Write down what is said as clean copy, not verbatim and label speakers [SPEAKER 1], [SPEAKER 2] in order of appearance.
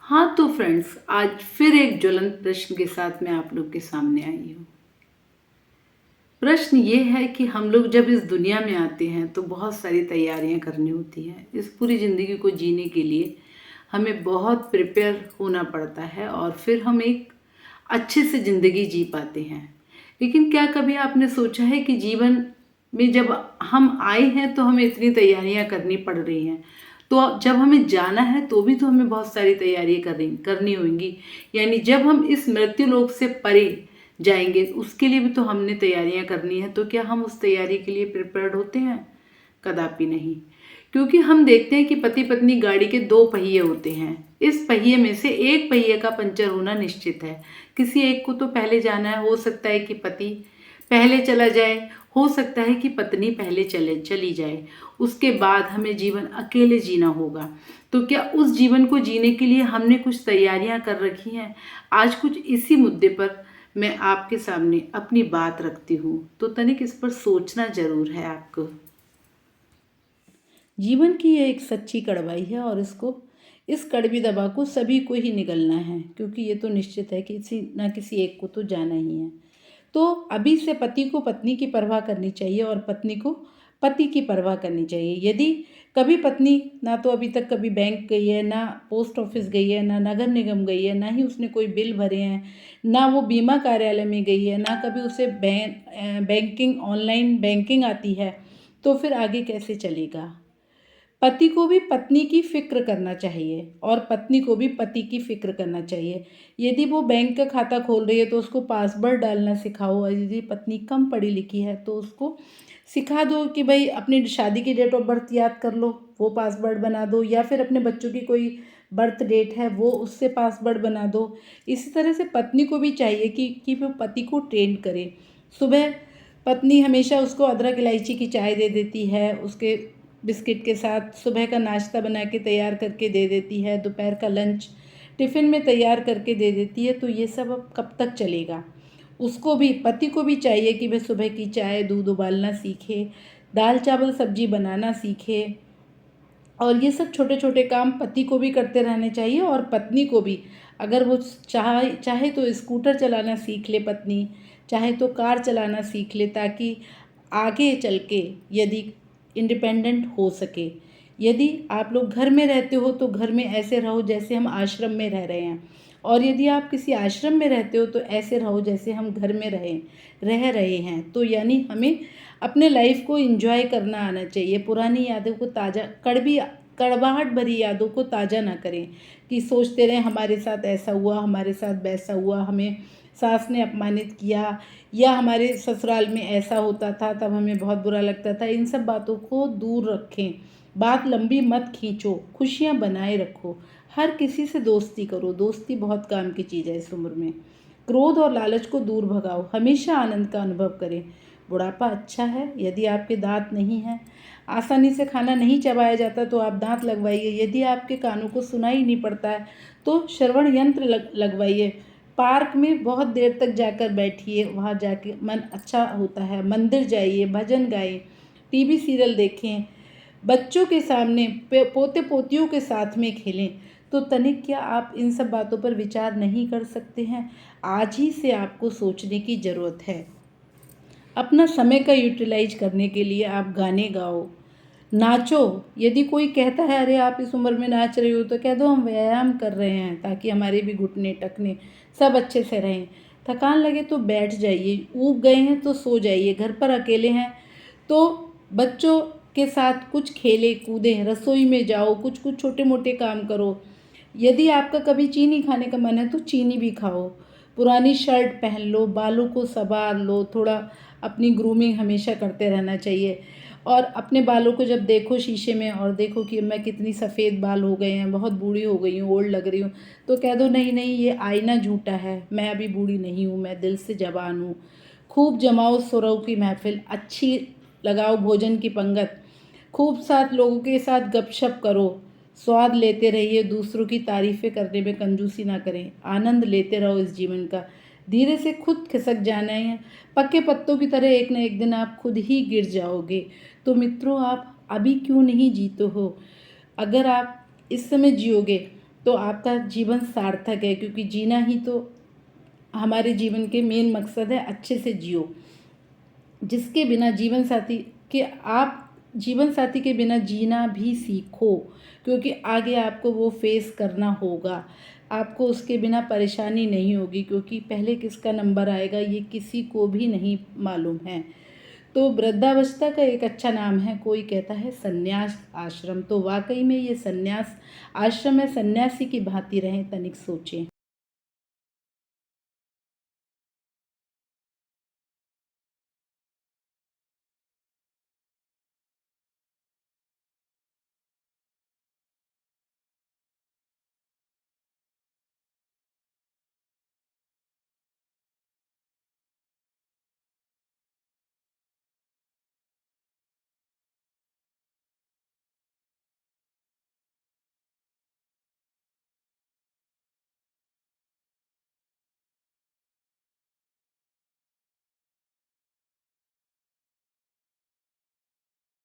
[SPEAKER 1] हाँ तो फ्रेंड्स, आज फिर एक ज्वलंत प्रश्न के साथ मैं आप लोग के सामने आई हूँ। प्रश्न ये है कि हम लोग जब इस दुनिया में आते हैं तो बहुत सारी तैयारियां करनी होती हैं। इस पूरी ज़िंदगी को जीने के लिए हमें बहुत प्रिपेयर होना पड़ता है और फिर हम एक अच्छे से ज़िंदगी जी पाते हैं। लेकिन क्या कभी आपने सोचा है कि जीवन में जब हम आए हैं तो हमें इतनी तैयारियां करनी पड़ रही हैं, तो जब हमें जाना है तो भी तो हमें बहुत सारी तैयारियां करनी होंगी। यानी जब हम इस मृत्यु लोक से परे जाएंगे उसके लिए भी तो हमने तैयारियां करनी है। तो क्या हम उस तैयारी के लिए प्रिपेयर्ड होते हैं? कदापि नहीं। क्योंकि हम देखते हैं कि पति पत्नी गाड़ी के दो पहिए होते हैं। इस पहिए में से एक पहिए का पंचर होना निश्चित है। किसी एक को तो पहले जाना है। हो सकता है कि पति पहले चला जाए, हो सकता है कि पत्नी पहले चली जाए। उसके बाद हमें जीवन अकेले जीना होगा। तो क्या उस जीवन को जीने के लिए हमने कुछ तैयारियां कर रखी हैं? आज कुछ इसी मुद्दे पर मैं आपके सामने अपनी बात रखती हूँ, तो तनिक इस पर सोचना जरूर है आपको। जीवन की यह एक सच्ची कड़वाई है और इस कड़वी दवा को सभी को ही निगलना है, क्योंकि ये तो निश्चित है कि किसी एक को तो जाना ही है। तो अभी से पति को पत्नी की परवाह करनी चाहिए और पत्नी को पति की परवाह करनी चाहिए। यदि कभी पत्नी ना तो अभी तक कभी बैंक गई है, ना पोस्ट ऑफिस गई है, ना नगर निगम गई है, ना ही उसने कोई बिल भरे हैं, ना वो बीमा कार्यालय में गई है, ना कभी उसे बैंकिंग ऑनलाइन बैंकिंग आती है, तो फिर आगे कैसे चलेगा? पति को भी पत्नी की फिक्र करना चाहिए और पत्नी को भी पति की फिक्र करना चाहिए। यदि वो बैंक का खाता खोल रही है तो उसको पासवर्ड डालना सिखाओ, और यदि पत्नी कम पढ़ी लिखी है तो उसको सिखा दो कि भाई अपनी शादी की डेट ऑफ बर्थ याद कर लो, वो पासवर्ड बना दो, या फिर अपने बच्चों की कोई बर्थ डेट है वो उससे पासवर्ड बना दो। इसी तरह से पत्नी को भी चाहिए कि वो पति को ट्रेन करे। सुबह पत्नी हमेशा उसको अदरक इलायची की चाय दे देती है, उसके बिस्किट के साथ सुबह का नाश्ता बना के तैयार करके दे देती है, दोपहर का लंच टिफ़िन में तैयार करके दे देती है। तो ये सब अब कब तक चलेगा? उसको भी, पति को भी चाहिए कि वह सुबह की चाय दूध उबालना सीखे, दाल चावल सब्जी बनाना सीखे, और ये सब छोटे छोटे काम पति को भी करते रहने चाहिए और पत्नी को भी। अगर वो चाहे तो स्कूटर चलाना सीख ले पत्नी, चाहे तो कार चलाना सीख ले, ताकि आगे चल के यदि इंडिपेंडेंट हो सके। यदि आप लोग घर में रहते हो तो घर में ऐसे रहो जैसे हम आश्रम में रह रहे हैं, और यदि आप किसी आश्रम में रहते हो तो ऐसे रहो जैसे हम घर में रह रहे हैं। तो यानी हमें अपने लाइफ को एंजॉय करना आना चाहिए। पुरानी यादों को ताज़ा, कड़वाहट भरी यादों को ताज़ा ना करें कि सोचते रहें हमारे साथ ऐसा हुआ, हमारे साथ वैसा हुआ, हमें सास ने अपमानित किया, या हमारे ससुराल में ऐसा होता था तब हमें बहुत बुरा लगता था। इन सब बातों को दूर रखें। बात लंबी मत खींचो, खुशियाँ बनाए रखो, हर किसी से दोस्ती करो। दोस्ती बहुत काम की चीज़ है इस उम्र में। क्रोध और लालच को दूर भगाओ, हमेशा आनंद का अनुभव करें। बुढ़ापा अच्छा है। यदि आपके दांत नहीं हैं, आसानी से खाना नहीं चबाया जाता, तो आप दांत लगवाइए। यदि आपके कानों को सुनाई नहीं पड़ता है तो श्रवण यंत्र लगवाइए। पार्क में बहुत देर तक जाकर बैठिए, वहाँ जाके मन अच्छा होता है। मंदिर जाइए, भजन गाएं, टीवी सीरियल देखें, बच्चों के सामने पोते पोतियों के साथ में खेलें। तो तनिक क्या आप इन सब बातों पर विचार नहीं कर सकते हैं? आज ही से आपको सोचने की ज़रूरत है। अपना समय का यूटिलाइज करने के लिए आप गाने गाओ, नाचो। यदि कोई कहता है अरे आप इस उम्र में नाच रही हो, तो कह दो हम व्यायाम कर रहे हैं ताकि हमारे भी घुटने टखने सब अच्छे से रहें। थकान लगे तो बैठ जाइए, ऊब गए हैं तो सो जाइए। घर पर अकेले हैं तो बच्चों के साथ कुछ खेले कूदें, रसोई में जाओ, कुछ कुछ छोटे मोटे काम करो। यदि आपका कभी चीनी खाने का मन है तो चीनी भी खाओ। पुरानी शर्ट पहन लो, बालों को संवार लो, थोड़ा अपनी ग्रूमिंग हमेशा करते रहना चाहिए। और अपने बालों को जब देखो शीशे में और देखो कि मैं कितनी सफ़ेद बाल हो गए हैं, बहुत बूढ़ी हो गई हूँ, ओल्ड लग रही हूँ, तो कह दो नहीं नहीं ये आईना झूठा है, मैं अभी बूढ़ी नहीं हूँ, मैं दिल से जवान हूँ। खूब जमाओ सुरों की महफिल, अच्छी लगाओ भोजन की पंगत, खूब साथ लोगों के साथ गपशप करो, स्वाद लेते रहिए, दूसरों की तारीफ़ें करने में कंजूसी ना करें, आनंद लेते रहो इस जीवन का। धीरे से खुद खिसक जाना है, पक्के पत्तों की तरह एक न एक दिन आप खुद ही गिर जाओगे। तो मित्रों, आप अभी क्यों नहीं जीते हो? अगर आप इस समय जियोगे तो आपका जीवन सार्थक है, क्योंकि जीना ही तो हमारे जीवन के मेन मकसद है। अच्छे से जियो, जिसके बिना जीवन साथी के बिना जीना भी सीखो, क्योंकि आगे आपको वो फेस करना होगा। आपको उसके बिना परेशानी नहीं होगी, क्योंकि पहले किसका नंबर आएगा ये किसी को भी नहीं मालूम है। तो वृद्धावस्था का एक अच्छा नाम है, कोई कहता है संन्यास आश्रम। तो वाकई में ये संन्यास आश्रम है, सन्यासी की भांति रहें, तनिक सोचें।